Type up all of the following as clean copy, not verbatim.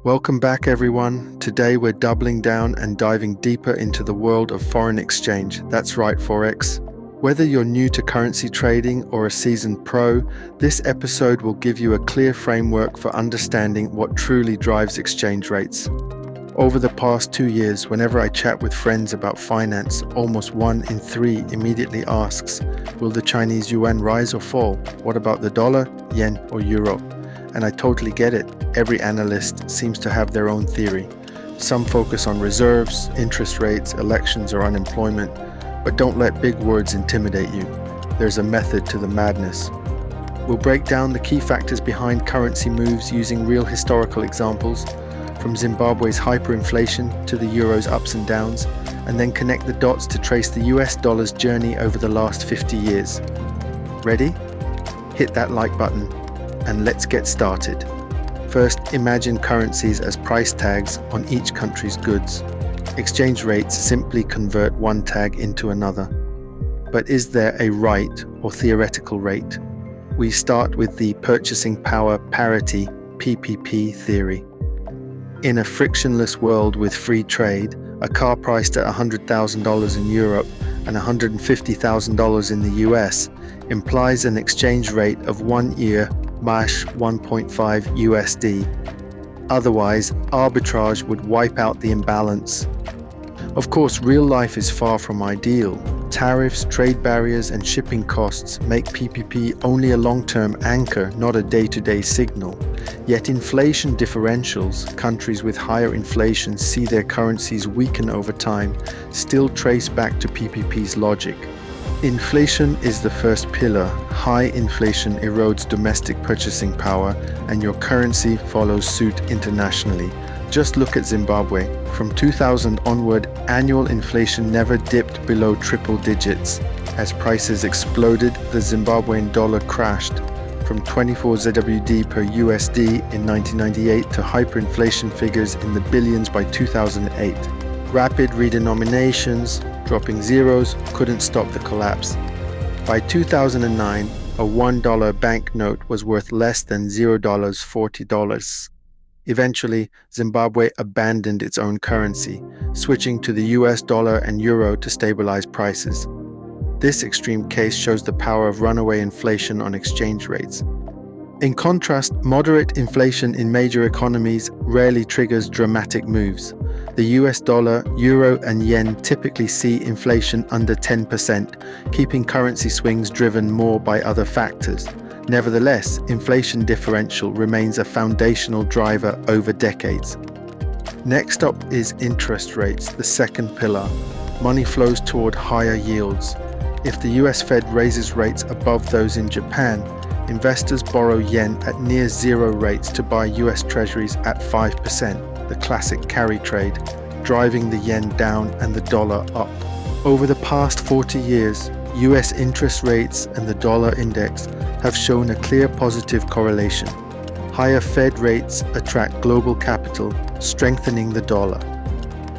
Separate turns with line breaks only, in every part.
Welcome back, everyone. Today we're doubling down and diving deeper into the world of foreign exchange. That's right, Forex. Whether you're new to currency trading or a seasoned pro, this episode will give you a clear framework for understanding what truly drives exchange rates. Over the past 2 years, whenever I chat with friends about finance, almost 1 in 3 immediately asks, will the Chinese yuan rise or fall? What about the dollar, yen, or euro? And I totally get it. Every analyst seems to have their own theory. Some focus on reserves, interest rates, elections, or unemployment, but don't let big words intimidate you. There's a method to the madness. We'll break down the key factors behind currency moves using real historical examples, from Zimbabwe's hyperinflation to the euro's ups and downs, and then connect the dots to trace the US dollar's journey over the last 50 years. Ready? Hit that like button, and let's get started. First, imagine currencies as price tags on each country's goods. Exchange rates simply convert one tag into another. But is there a right or theoretical rate? We start with the purchasing power parity (PPP) theory. In a frictionless world with free trade, a car priced at $100,000 in Europe and $150,000 in the US implies an exchange rate of 1 year MASH 1.5 USD. Otherwise, arbitrage would wipe out the imbalance. Of course, real life is far from ideal. Tariffs, trade barriers, and shipping costs make PPP only a long-term anchor, not a day-to-day signal. Yet inflation differentials, countries with higher inflation see their currencies weaken over time, still trace back to PPP's logic. Inflation is the first pillar. High inflation erodes domestic purchasing power, and your currency follows suit internationally. Just look at Zimbabwe. From 2000 onward, annual inflation never dipped below triple digits. As prices exploded, the Zimbabwean dollar crashed from 24 ZWD per USD in 1998 to hyperinflation figures in the billions by 2008. Rapid redenominations, dropping zeros, couldn't stop the collapse. By 2009, a $1 banknote was worth less than $40. Eventually, Zimbabwe abandoned its own currency, switching to the US dollar and euro to stabilize prices. This extreme case shows the power of runaway inflation on exchange rates. In contrast, moderate inflation in major economies rarely triggers dramatic moves. The US dollar, euro, and yen typically see inflation under 10%, keeping currency swings driven more by other factors. Nevertheless, inflation differential remains a foundational driver over decades. Next up is interest rates, the second pillar. Money flows toward higher yields. If the US Fed raises rates above those in Japan, investors borrow yen at near zero rates to buy US Treasuries at 5%, the classic carry trade, driving the yen down and the dollar up. Over the past 40 years, US interest rates and the dollar index have shown a clear positive correlation. Higher Fed rates attract global capital, strengthening the dollar.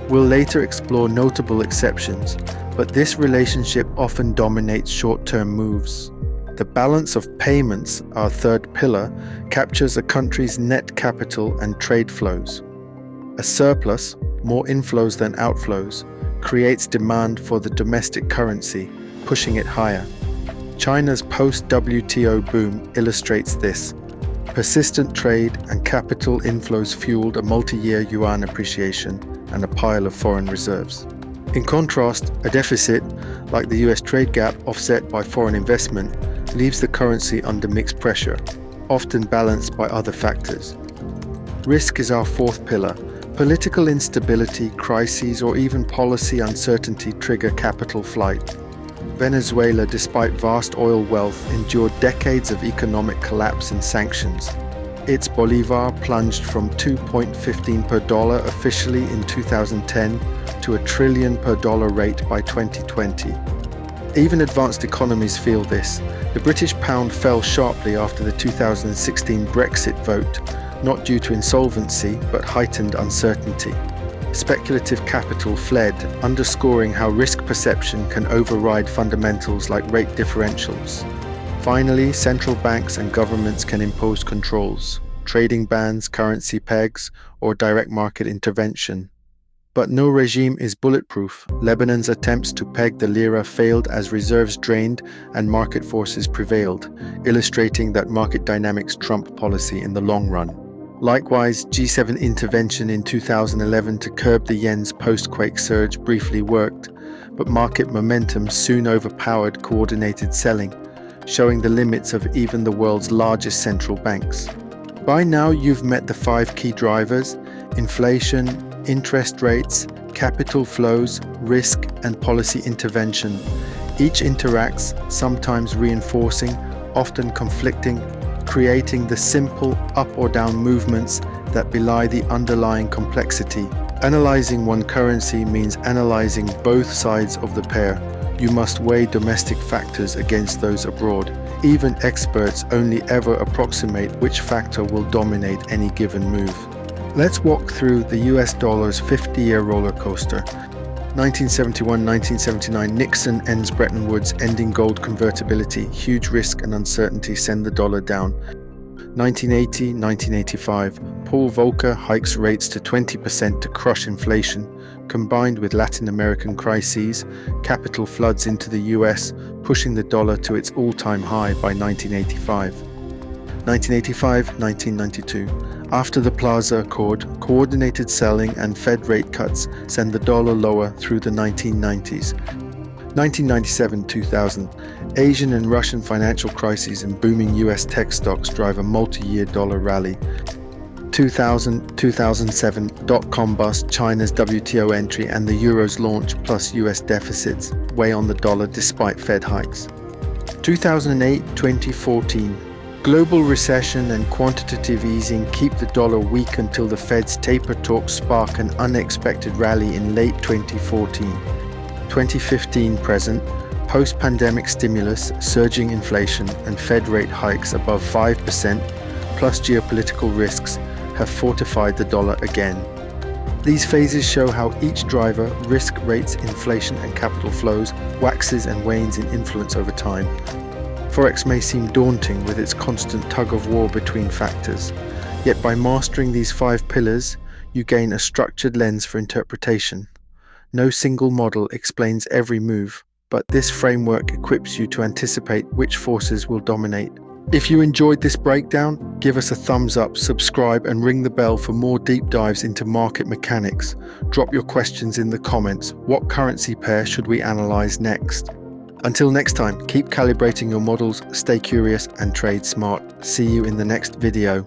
We'll later explore notable exceptions, but this relationship often dominates short-term moves. The balance of payments, our third pillar, captures a country's net capital and trade flows. A surplus, more inflows than outflows, creates demand for the domestic currency, pushing it higher. China's post-WTO boom illustrates this. Persistent trade and capital inflows fueled a multi-year yuan appreciation and a pile of foreign reserves. In contrast, a deficit, like the US trade gap offset by foreign investment, leaves the currency under mixed pressure, often balanced by other factors. Risk is our fourth pillar. Political instability, crises, or even policy uncertainty trigger capital flight. Venezuela, despite vast oil wealth, endured decades of economic collapse and sanctions. Its bolivar plunged from 2.15 per dollar officially in 2010 to $1 trillion per dollar rate by 2020. Even advanced economies feel this. The British pound fell sharply after the 2016 Brexit vote, not due to insolvency, but heightened uncertainty. Speculative capital fled, underscoring how risk perception can override fundamentals like rate differentials. Finally, central banks and governments can impose controls. trading bans, currency pegs, or direct market intervention. But no regime is bulletproof. Lebanon's attempts to peg the lira failed as reserves drained and market forces prevailed, illustrating that market dynamics trump policy in the long run. Likewise, G7 intervention in 2011 to curb the yen's post-quake surge briefly worked, but market momentum soon overpowered coordinated selling, showing the limits of even the world's largest central banks. By now, you've met the 5 key drivers: inflation, interest rates, capital flows, risk, and policy intervention. Each interacts, sometimes reinforcing, often conflicting, creating the simple up or down movements that belie the underlying complexity. Analyzing one currency means analyzing both sides of the pair. You must weigh domestic factors against those abroad. Even experts only ever approximate which factor will dominate any given move. Let's walk through the US dollar's 50-year roller coaster. 1971-1979, Nixon ends Bretton Woods, ending gold convertibility. Huge risk and uncertainty send the dollar down. 1980-1985, Paul Volcker hikes rates to 20% to crush inflation. Combined with Latin American crises, capital floods into the US, pushing the dollar to its all-time high by 1985. 1985-1992. After the Plaza Accord, coordinated selling and Fed rate cuts send the dollar lower through the 1990s. 1997-2000, Asian and Russian financial crises and booming US tech stocks drive a multi-year dollar rally. 2000-2007, dot-com bust, China's WTO entry and the euro's launch plus US deficits weigh on the dollar despite Fed hikes. 2008-2014, global recession and quantitative easing keep the dollar weak until the Fed's taper talks spark an unexpected rally in late 2014. 2015 present, post-pandemic stimulus, surging inflation, and Fed rate hikes above 5%, plus geopolitical risks, have fortified the dollar again. These phases show how each driver, risk, rates, inflation, and capital flows, waxes and wanes in influence over time. Forex may seem daunting with its constant tug-of-war between factors, yet by mastering these 5 pillars, you gain a structured lens for interpretation. No single model explains every move, but this framework equips you to anticipate which forces will dominate. If you enjoyed this breakdown, give us a thumbs up, subscribe, and ring the bell for more deep dives into market mechanics. Drop your questions in the comments. What currency pair should we analyze next? Until next time, keep calibrating your models, stay curious, and trade smart. See you in the next video.